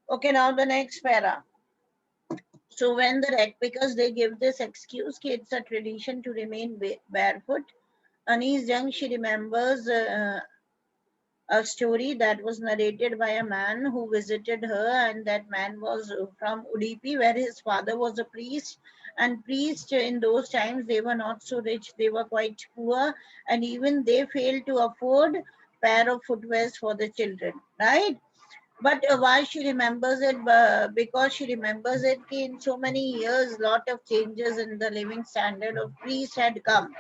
Okay, now the next para. So when the rag pickers, they give this excuse that it's a tradition to remain barefoot. Anis Jung, she remembers a story that was narrated by a man who visited her, and that man was from Udupi, where his father was a priest. And priests in those times, they were not so rich, they were quite poor, and even they failed to afford pair of footwears for the children, right? But why she remembers it? Because she remembers it in so many years, lot of changes in the living standard of priests had come.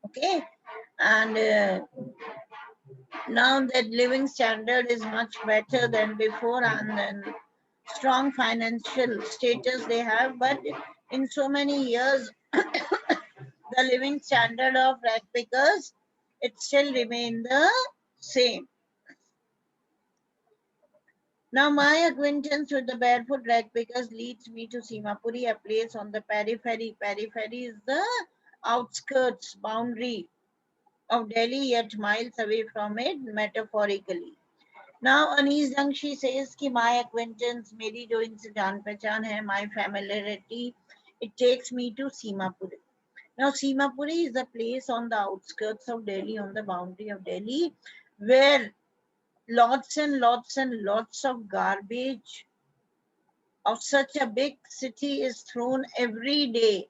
Okay, and now that living standard is much better than before, and then strong financial status they have. But in so many years, the living standard of rag pickers, it still remain the same. Now, my acquaintance with the barefoot rag pickers leads me to Simapuri, a place on the periphery. Periphery is the outskirts, boundary of Delhi, yet miles away from it, metaphorically. Now, Anis Jung, she says कि my acquaintance, मेरी जो इनसे जान पहचान है, my familiarity, it takes me to Simapuri. Now, Simapuri is a place on the outskirts of Delhi, on the boundary of Delhi, where lots and lots and lots of garbage of such a big city is thrown every day.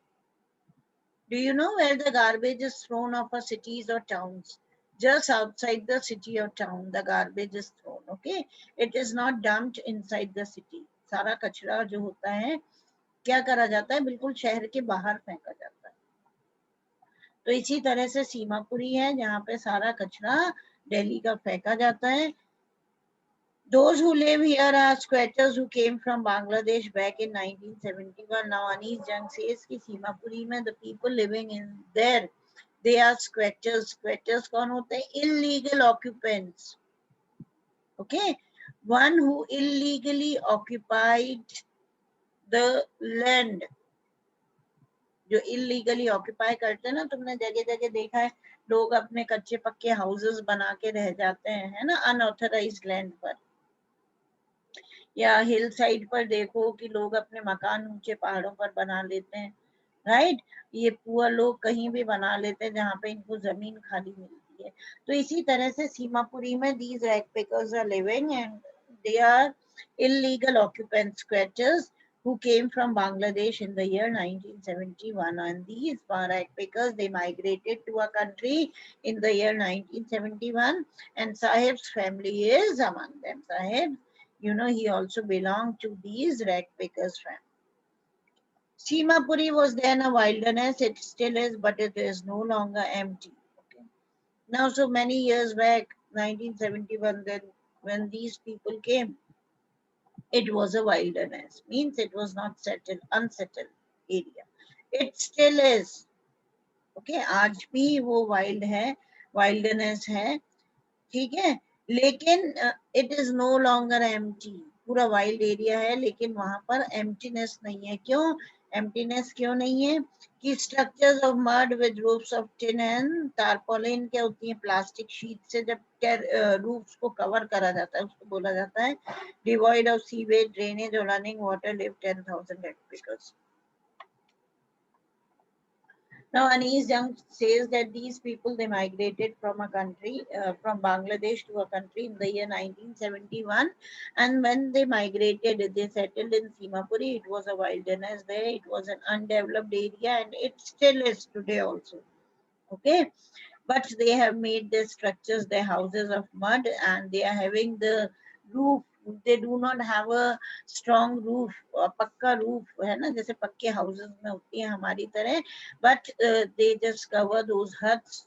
Do you know where the garbage is thrown of our cities or towns? Just outside the city or town, the garbage is thrown. Okay, it is not dumped inside the city. सारा कचरा जो होता है क्या करा जाता है, बिल्कुल शहर के बाहर फेंका जाता है. तो इसी तरह से सीमापुरी है जहाँ पे सारा कचरा दिल्ली का फेंका जाता है. Those who live here are squatters who came from Bangladesh back in 1971. Now, Anis Jung says कि सीमापुरी में the people living in there, they are squatters. Squatters कौन होते हैं? Illegal occupants. Okay, one who illegally occupied the land. जो illegally occupy करते हैं ना, तुमने जगह जगह देखा है, लोग अपने कच्चे पक्के हाउसेस बना के रह जाते हैं, है ना, अनऑथराइज्ड लैंड पर. या हिल साइड पर देखो कि लोग अपने मकान ऊंचे पहाड़ों पर बना लेते हैं, राइट. ये पुअर लोग कहीं भी बना लेते हैं जहाँ पे इनको जमीन खाली मिलती है. तो इसी तरह से सीमापुरी में these rag pickers are living, and they are illegal occupants, squatters who came from Bangladesh in the year 1971. And these rag pickers, they migrated to a country in the year 1971, and Sahib's family is among them. Sahib, you know, he also belonged to these rag pickers family. Simapuri was then a wilderness, it still is, but it is no longer empty. Okay. Now, so many years back, 1971, then when these people came, it was a wilderness, means it was not settled, unsettled area. It still is. Okay, आज भी वो wild है, wilderness है, ठीक है. लेकिन it is no longer empty. पूरा wild area है लेकिन वहां पर एम्प्टीनेस नहीं है. क्यों एम्प्टीनेस क्यों नहीं है? कि structures of mud with roofs of tin and tarpaulin क्या होती है, प्लास्टिक शीट से जब रूफ्स को कवर करा जाता है उसको बोला जाता है डिवॉइड ऑफ सीवेज, ड्रेनेज और running water, live 10,000 hectares. Now, Anis Jung says that these people, they migrated from a country, from Bangladesh to a country in the year 1971. And when they migrated, they settled in Simapuri. It was a wilderness there. It was an undeveloped area, and it still is today also. Okay. But they have made their structures, their houses of mud, and they are having the roof. They do not have a strong roof, पक्का roof है ना, जैसे पक्के houses में होती है हमारी तरह. But they just cover those huts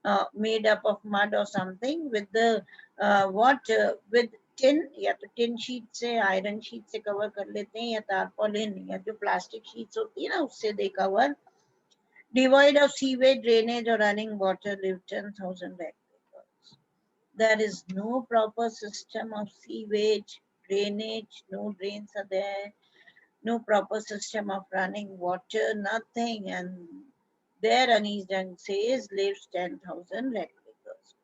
uh, made up of mud or something with the what with tin, या तो tin sheet से, iron sheet से cover कर लेते हैं, या tarpaulin या जो plastic sheets होती है ना उससे they cover. Devoid of sewage, drainage, or running water, live 10,000 hectares. There is no proper system of sewage, drainage, no drains are there, no proper system of running water, nothing. And there, Anis Jung says, lives 10,000 hectares.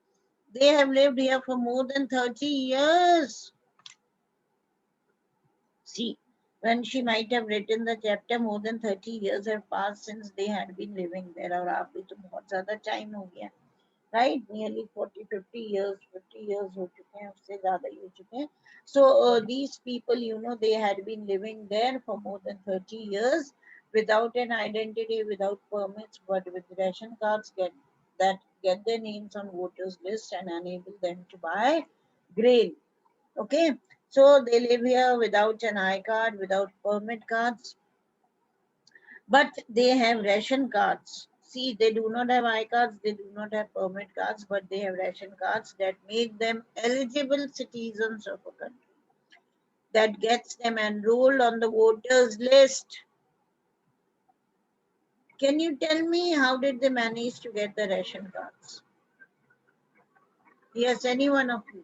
They have lived here for more than 30 years. See, when she might have written the chapter, more than 30 years have passed since they had been living there. और आप भी तो बहुत ज़्यादा time हो गया, right? Nearly 40, 50 years, 50 years हो चुके हैं, उससे ज़्यादा ही हो चुके हैं. So these people, you know, they had been living there for more than 30 years without an identity, without permits, but with ration cards get their names on voters list and enable them to buy grain. Okay, so they live here without an I card, without permit cards, but they have ration cards. See, they do not have I cards, they do not have permit cards, but they have ration cards that make them eligible citizens of a country, that gets them enrolled on the voters list. Can you tell me how did they manage to get the ration cards? Yes, any one of you.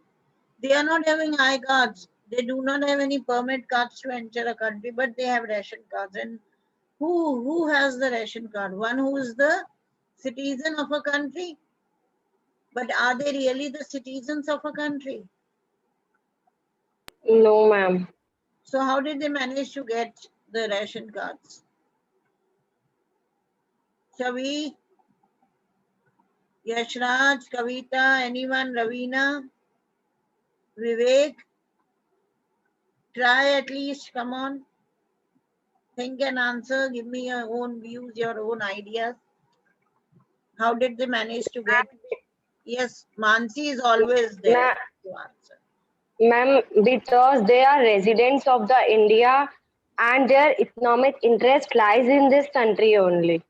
They are not having I cards. They do not have any permit cards to enter a country, but they have ration cards. And who has the ration card? One who is the citizen of a country. But are they really the citizens of a country? No, ma'am. So how did they manage to get the ration cards? Shavi, Yashraj, Kavita, anyone, Ravina, Vivek? Try at least, come on. Think and answer. Give me your own views, your own ideas. How did they manage to get? Yes, Mansi is always there to answer. Ma'am, because they are residents of the India and their economic interest lies in this country only,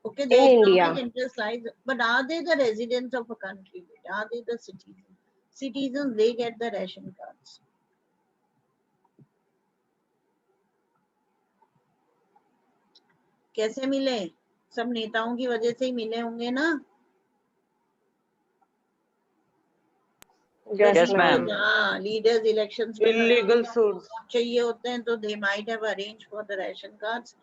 Okay, in the economic India. interest lies, but are they the residents of a country? Are they the citizens? Citizens, they get the ration cards. कैसे मिले? सब नेताओं की वजह से ही मिले होंगे ना? Yes, ma'am. हाँ, लीडर्स इलेक्शंस में illegal source. चाहिए होते हैं तो they might have arranged for the ration cards.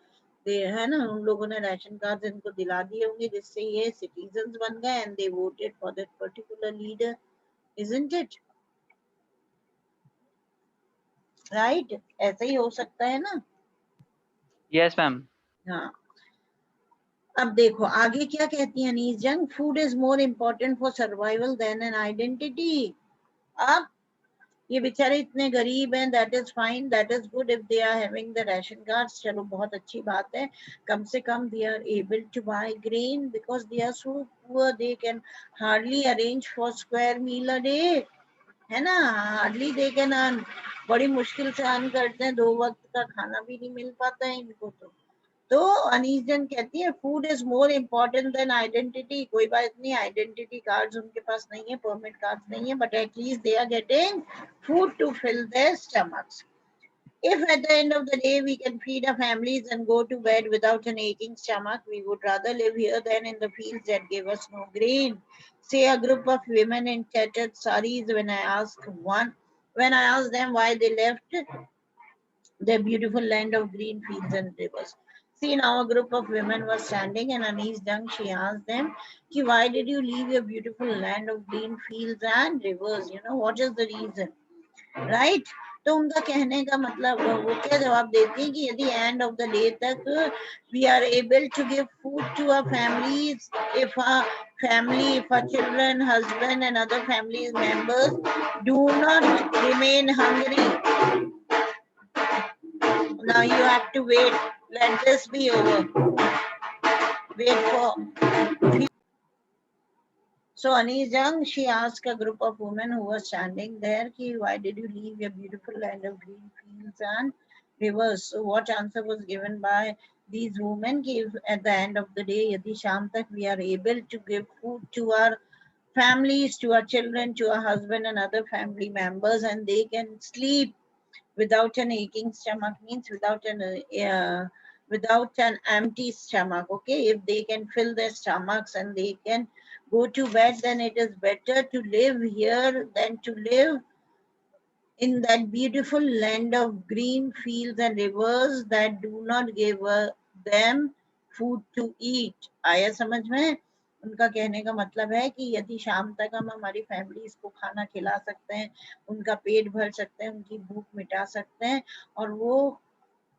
they है ना, उन लोगों ने ration cards इनको दिला दिए होंगे जिससे ये citizens बन गए and they voted for that particular leader, isn't it? Right? ऐसे ही हो सकता है ना? Yes, ma'am. हाँ. अब देखो आगे क्या कहती है Anees Jung, food is more important for survival than an identity. अब ये बेचारे इतने गरीब हैं, that is fine, that is good if they are having the ration cards. चलो बहुत अच्छी बात है, कम से कम they are able to buy grain because they are so poor, they can hardly arrange for square meal a day, है ना, हार्डली दे कैन अर्न, बड़ी मुश्किल से अर्न करते हैं, 2 वक्त का खाना भी नहीं मिल पाता है इनको. तो अनीस जन कहती है food is more important than identity. कोई बात नहीं, आइडेंटिटी कार्ड्स उनके पास नहीं है, परमिट कार्ड्स नहीं है, but at least they are getting food to fill their stomachs. If at the end of the day we can feed our families and go to bed without an aching stomach, we would rather live here than in the fields that give us no grain. Say a group of women in tattered saris when I asked them why they left their beautiful land of green fields and rivers. See, now a group of women were standing and Anis Jung, she asked them, Ki, why did you leave your beautiful land of green fields and rivers? You know, what is the reason? Right. तो उनका कहने का मतलब वो क्या जवाब देती है कि यदि एंड ऑफ द डे तक we are able to give food to our families, if our family, if our children, husband and other family members do not remain hungry, now you have to wait, let this be over, wait for. So Anis Jung, she asked a group of women who were standing there, ki, why did you leave your beautiful land of green fields and rivers? So what answer was given by these women? Ki, at the end of the day, yadi sham tak we are able to give food to our families, to our children, to our husband and other family members, and they can sleep without an aching stomach, means without an empty stomach. Okay, if they can fill their stomachs and they can go to bed, then it is better to live here than to live in that beautiful land of green fields and rivers that do not give them food to eat. आया समझ में? उनका कहने का मतलब है कि यदि शाम तक हम हमारी फैमिलीज को खाना खिला सकते हैं, उनका पेट भर सकते हैं, उनकी भूख मिटा सकते हैं और वो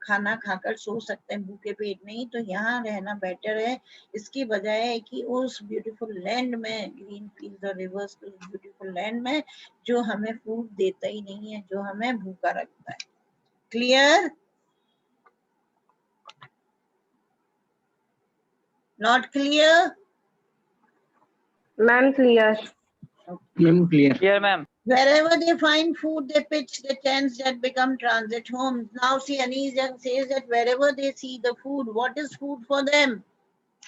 खाना खाकर सो सकते हैं भूखे पेट नहीं, तो यहाँ रहना बेटर है इसकी बजाय कि उस ब्यूटीफुल लैंड में, ग्रीन फील्ड और रिवर्स, उस ब्यूटीफुल लैंड में जो हमें फूड देता ही नहीं है, जो हमें भूखा रखता है। Clear? Not clear? Ma'am, clear. Ma'am, clear. Here, ma'am. Wherever they find food, they pitch the tents that become transit homes. Now see, Anis Young says that wherever they see the food, what is food for them?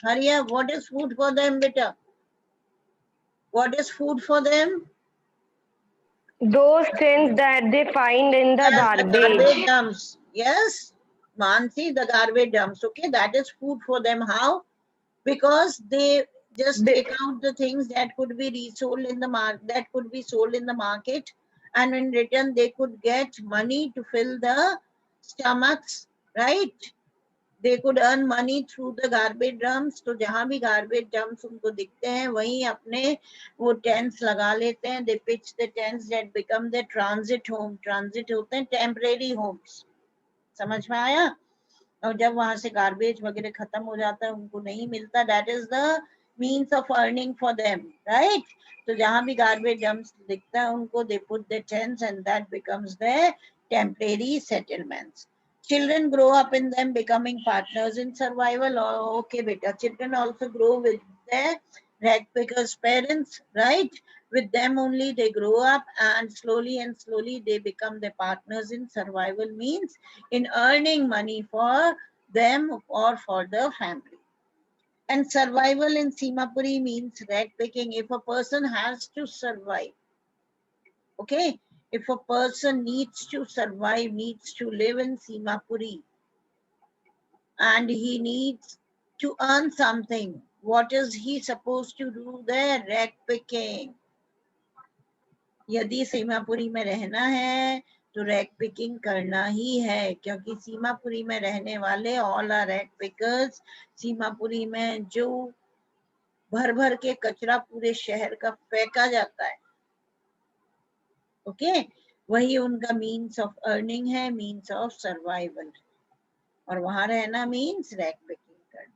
Hurry up, what is food for them, beta? What is food for them? Those things that they find in the Yes, the garbage. garbage dumps. Yes, Mansi, the garbage dumps. Okay, that is food for them. How? Because they just They- take out the things that could be resold in the market, that could be sold in the market, and in return they could get money to fill the stomachs, right? They could earn money through the garbage dumps. तो जहाँ भी garbage dumps उनको दिखते हैं वहीं अपने वो tents लगा लेते हैं. They pitch the tents that become the transit home. Transit होते हैं temporary homes. समझ में आया? और जब वहां से गार्बेज वगैरह खत्म हो जाता है, उनको नहीं मिलता, that is the means of earning for them, right? तो जहां भी गार्बेज डंप्स दिखता है उनको they put the tents and that becomes the temporary settlements. Children grow up in them, becoming partners in survival. Oh, okay, beta. Children also grow with their rag pickers' parents, right? With them only they grow up, and slowly they become the partners in survival, means in earning money for them or for the family. And survival in Simapuri means rag picking. If a person has to survive, okay, if a person needs to survive, needs to live in Simapuri, and he needs to earn something, what is he supposed to do there? Rag picking. यदि सीमापुरी में रहना है तो rag picking करना ही है, क्योंकि सीमापुरी में रहने वाले all are rag pickers. Seemapuri में जो भर भर के कचरा पूरे शहर का फेंका जाता है, ओके, वही उनका मीन्स ऑफ अर्निंग है, मीन्स ऑफ सर्वाइवल. और वहां रहना मीन्स रैक पिकिंग करना.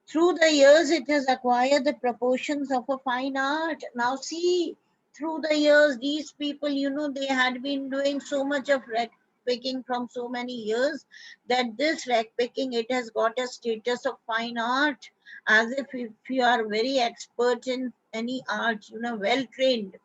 Through the years, it has acquired the proportions of a fine art. Now see, through the years, these people, you know, they had been doing so much of rag picking from so many years that this rag picking, it has got a status of fine art, as if you are very expert in any art, you know, well trained.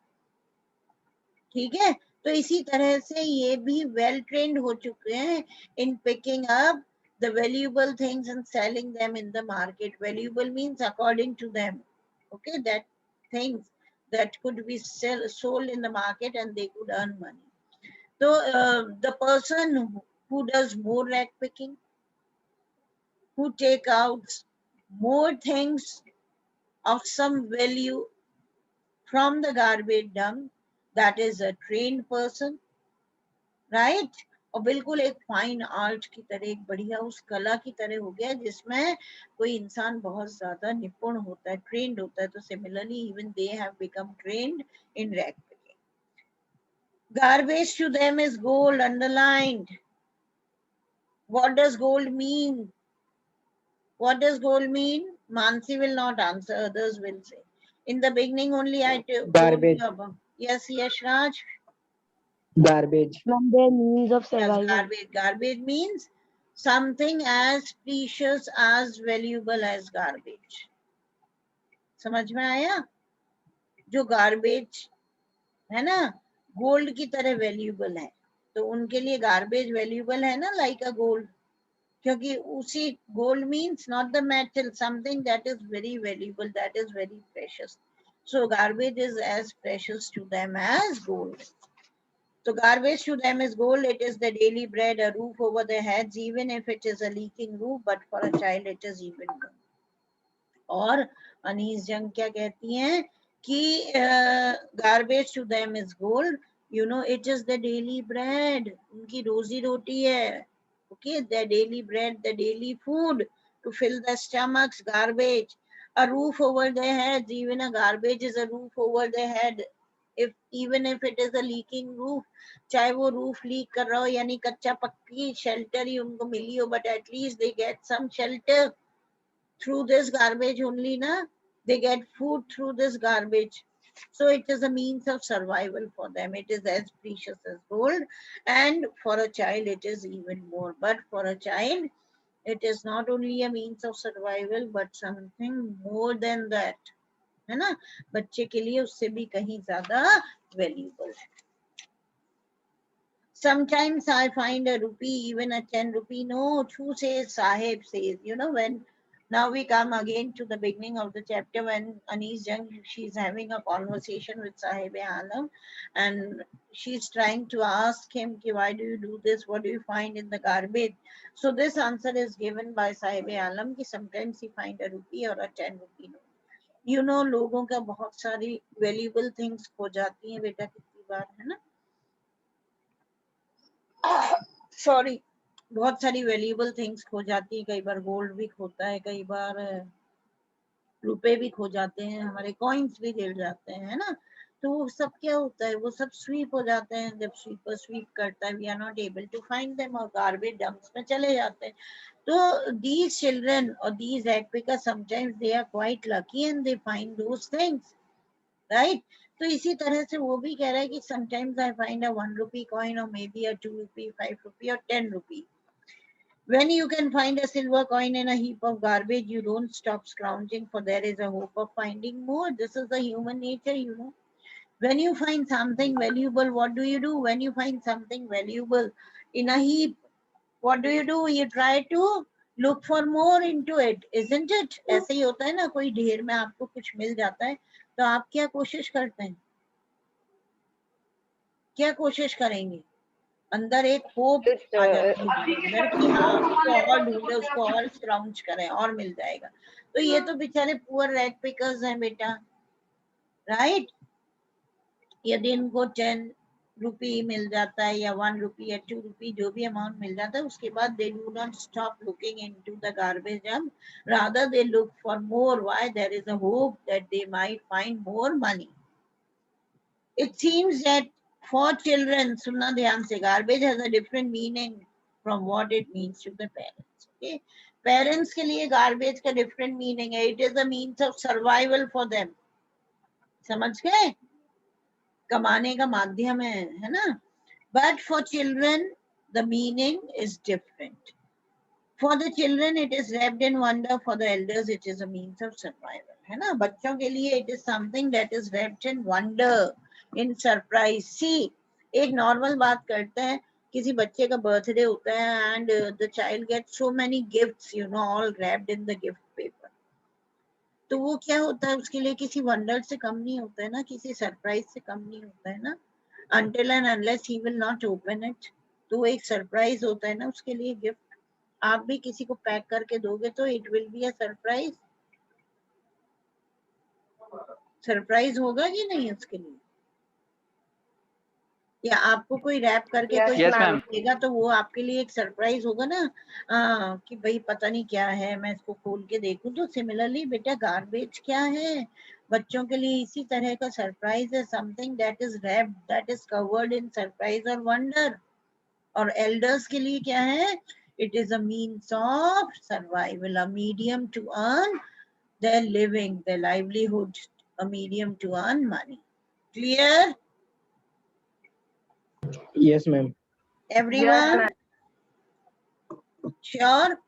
ठीक है? तो इसी तरह से ये भी well trained हो चुके हैं in picking up the valuable things and selling them in the market. Valuable means according to them, okay, that things that could be sold in the market and they could earn money. So the person who does more rag picking, who take out more things of some value from the garbage dump, that is a trained person, right? और बिल्कुल एक fine art की तरह, एक बढ़िया उस कला की तरह हो गया जिसमें कोई इंसान बहुत ज्यादा निपुण होता है, ट्रेंड होता है. तो similarly even they have become trend in rag picking. Garbage to them is gold, underlined. What does gold mean? What does gold mean? Mansi will not answer, others will say. In the beginning only I told Garbage. you about. Yes, yes, Raj. Garbage. Ma'am, their means of Yes, survival. garbage. Garbage means something as precious, as valuable as garbage. समझ में आया? जो garbage है ना, gold की तरह valuable है, तो उनके लिए garbage valuable है ना, like a gold. क्योंकि उसी gold means not the metal, something that is very valuable, that is very precious. So garbage is as precious to them as gold. So garbage to them is gold. It is the daily bread, a roof over their heads, even if it is a leaking roof, but for a child it is even more. और अनीस जंग क्या कहती हैं कि garbage to them is gold. You know, it is the daily bread. उनकी रोजी रोटी है. Okay, the daily bread, the daily food to fill the stomachs, garbage. a roof over their heads. Even a garbage is a roof over their head. Even if it is a leaking roof, चाहे वो roof leak कर रहा हो यानी कच्चा पक्की shelter ही उनको मिली हो, but at least they get some shelter through this garbage only, na? They get food through this garbage. So it is a means of survival for them. It is as precious as gold, and for a child it is even more. But for a child, it is not only a means of survival, but something more than that. है ना? बच्चे के लिए उससे भी कहीं ज्यादा valuable है. Sometimes I find a rupee, even a 10 rupee note. Who says? Sahib says. You know, when now we come again to the beginning of the chapter when Anis Jang, she's having a conversation with Sahib Alam, and she's trying to ask him, why do you do this? What do you find in the garbage? So this answer is given by Sahib Alam कि sometimes he find a rupee or a 10 rupee note. You know, लोगों का बहुत सारी valuable things खो जाती हैं बेटा कितनी बार, है ना? सॉरी, बहुत सारी वैल्यूएबल थिंग्स खो जाती है. कई बार गोल्ड भी खोता है, कई बार रुपए भी खो जाते हैं, हमारे कॉइन्स भी गिर जाते हैं, है ना? तो वो सब क्या होता है, वो सब स्वीप हो जाते हैं. जब स्वीपर स्वीप करता है, we are not able to find them, और गार्बेज डंप्स में चले जाते हैं. तो these children or these act because sometimes they are quite lucky and they find those things, right? तो इसी तरह से वो भी कह रहा है कि sometimes I find a 1 rupee coin or maybe a 2 rupee, 5 rupee or 10 rupee. When you can find a silver coin in a heap of garbage, you don't stop scrounging, for there is a hope of finding more. This is the human nature, you know. When you find something valuable, what do you do? When you find something valuable in a heap, what do? You try to look for more into it, isn't it? ऐसे ही होता है ना, कोई ढेर में आपको कुछ मिल जाता है तो आप क्या कोशिश करते हैं, क्या कोशिश करेंगे? अंदर एक होप आ जाती है अंदर कि हाँ उसको और ढूंढे, उसको और स्क्राउच करें और मिल जाएगा. तो ये तो बेचारे पुअर रैग पिकर्स हैं बेटा, राइट? यदि इनको 10 रुपी मिल जाता है या 1 रुपी या 2 रुपी, जो भी अमाउंट मिल जाता है, उसके बाद they do not stop looking into the garbage dump, rather they look for more. Why? There is a hope that they might find more money. It seems that for children, सुनना ध्यान से, garbage has a different meaning from what it means to the parents. Okay, parents के लिए garbage का different meaning है. It is a means of survival for them. समझ गए? कमाने का माध्यम है ना? But for children, the meaning is different. For the children, it is wrapped in wonder. For the elders, it is a means of survival. है ना? बच्चों के लिए it is something that is wrapped in wonder, in surprise. See, एक normal बात करते हैं, किसी बच्चे का बर्थडे होता है and the child gets so many gifts, you know, all wrapped in the gift paper. तो वो क्या होता है, उसके लिए किसी वंडर से कम नहीं होता है ना, किसी सरप्राइज से कम नहीं होता है ना. Until and unless he will not open it, तो वो एक सरप्राइज होता है ना उसके लिए गिफ्ट. आप भी किसी को पैक करके दोगे तो it will be a surprise. Surprise होगा कि नहीं उसके लिए? या आपको कोई रैप करके Yes, कोई Yes, गिफ्ट ma'am. देगा तो वो आपके लिए एक सरप्राइज होगा ना, कि भाई पता नहीं क्या है, मैं इसको खोल के देखूं. तो सिमिलरली बेटा गार्बेज क्या है, बच्चों के लिए इसी तरह का सरप्राइज है. Something that is wrapped, that is covered in surprise और वंडर. और एल्डर्स के लिए क्या है? It is a means of survival, a medium to earn their living, their livelihood, a medium to earn money. Clear? Yes, ma'am. Everyone? Sure?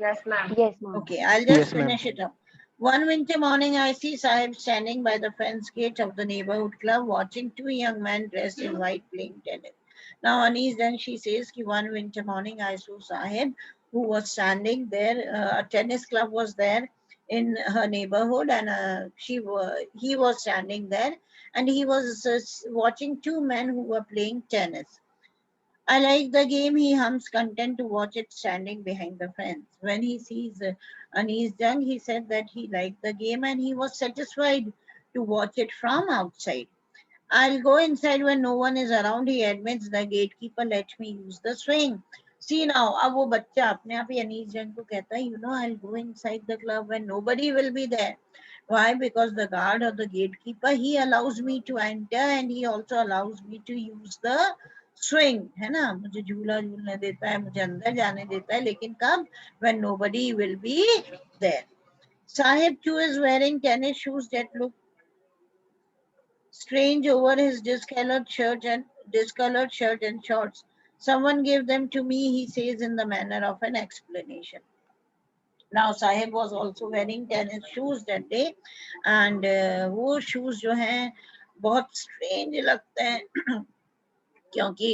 Yes, ma'am. Yes, ma'am. Okay, I'll just Yes, ma'am. finish it up. One winter morning, I see Sahib standing by the fence gate of the neighborhood club, watching two young men dressed in white playing tennis. Now, Anis, then she says, ki one winter morning, I saw Sahib, who was standing there. A tennis club was there in her neighborhood, and he was standing there, and he was watching two men who were playing tennis. I like the game. He hums, content to watch it standing behind the fence. When he sees Anis Jung, he said that he liked the game and he was satisfied to watch it from outside. I'll go inside when no one is around, he admits. The gatekeeper let me use the swing. See now, अब वो बच्चा अपने आप ही अनीस जंग को कहता है, you know, I'll go inside the club when nobody will be there. Why? Because the guard or the gatekeeper, he allows me to enter and he also allows me to use the swing, है ना, मुझे झूला झूलने देता है, मुझे अंदर जाने देता है, लेकिन कब? When nobody will be there. Sahib too is wearing tennis shoes that look strange over his discolored shirt and shorts. Someone gave them to me, he says in the manner of an explanation. Now Sahib was also wearing tennis shoes that day, and वो shoes जो हैं बहुत strange लगते हैं क्योंकि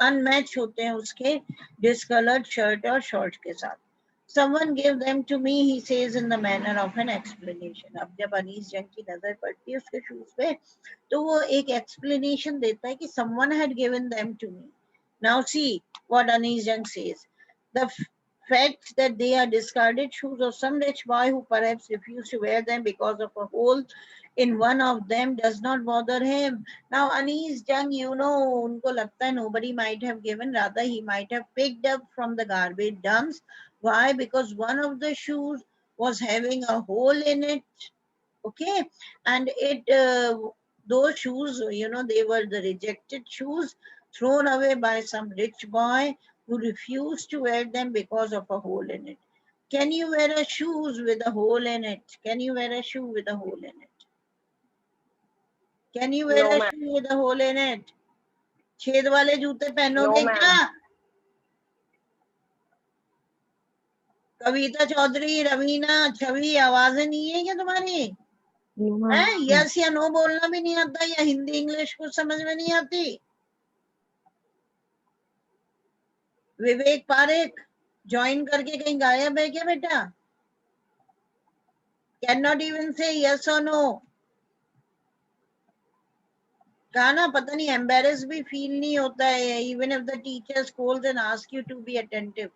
unmatched होते हैं उसके discolored shirt और shorts के साथ. Someone gave them to me, he says in the manner of an explanation. अब जब अनीस जंग की नजर पड़ती है उसके शूज पे तो वो एक explanation देता है कि someone had given them to me. Now see what Anis Jung says. The fact that they are discarded shoes of some rich boy who perhaps refused to wear them because of a hole in one of them does not bother him. Now Anis Jung, you know, unko lagta hai nobody might have given, rather he might have picked up from the garbage dumps. Why? Because one of the shoes was having a hole in it. Okay, and those shoes, you know, they were the rejected shoes thrown away by some rich boy who refused to wear them because of a hole in it. Can you wear a shoes with a hole in it? Can you wear a shoe with a hole in it? Can you wear No, a ma'am. shoe with a hole in it? छेद वाले जूते No, पहनोगे ma'am. क्या? कविता चौधरी, रवीना, छवि, आवाजें नहीं है क्या तुम्हारी? No, ma'am. है यस या नो बोलना भी नहीं आता, या हिंदी इंग्लिश कुछ समझ में नहीं आती? विवेक पारेख ज्वाइन करके कहीं गायब है क्या बेटा? कैन नॉट इवन से यस और नो. कहा ना, पता नहीं एम्बेरस भी फील नहीं होता है even if the teacher scolds and ask you to be attentive.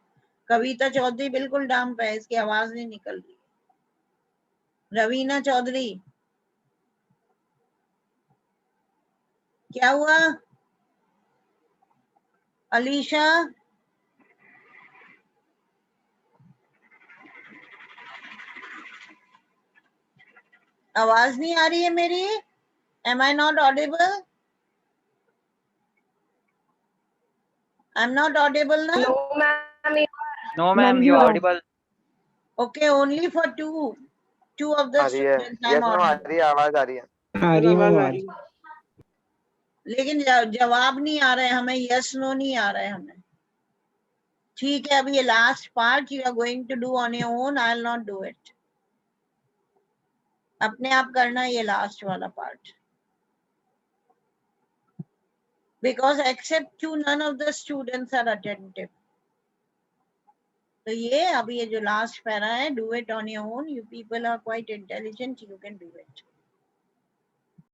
Kavita Chaudhary बिल्कुल डाम पे है, इसकी आवाज नहीं निकल रही. रवीना चौधरी क्या हुआ? अलीशा आवाज नहीं आ रही है मेरी? Am I not audible? I am not audible ना? No, ma'am. No, ma'am, you are audible. Okay, only for two of the आ रही है. students I'm यस नो आ audible. रही है, आवाज आ रही है. आ रही है आवाज. लेकिन जवाब नहीं आ रहा है हमें, यस नो नहीं आ रहा है हमें. ठीक है, अब ये last part you are going to do on your own, I will not do it. अपने आप करना ये लास्ट वाला part, because except you none of the students are attentive. तो ये अभी ये जो लास्ट पैरा है, do it on your own. You people are quite intelligent, you can do it.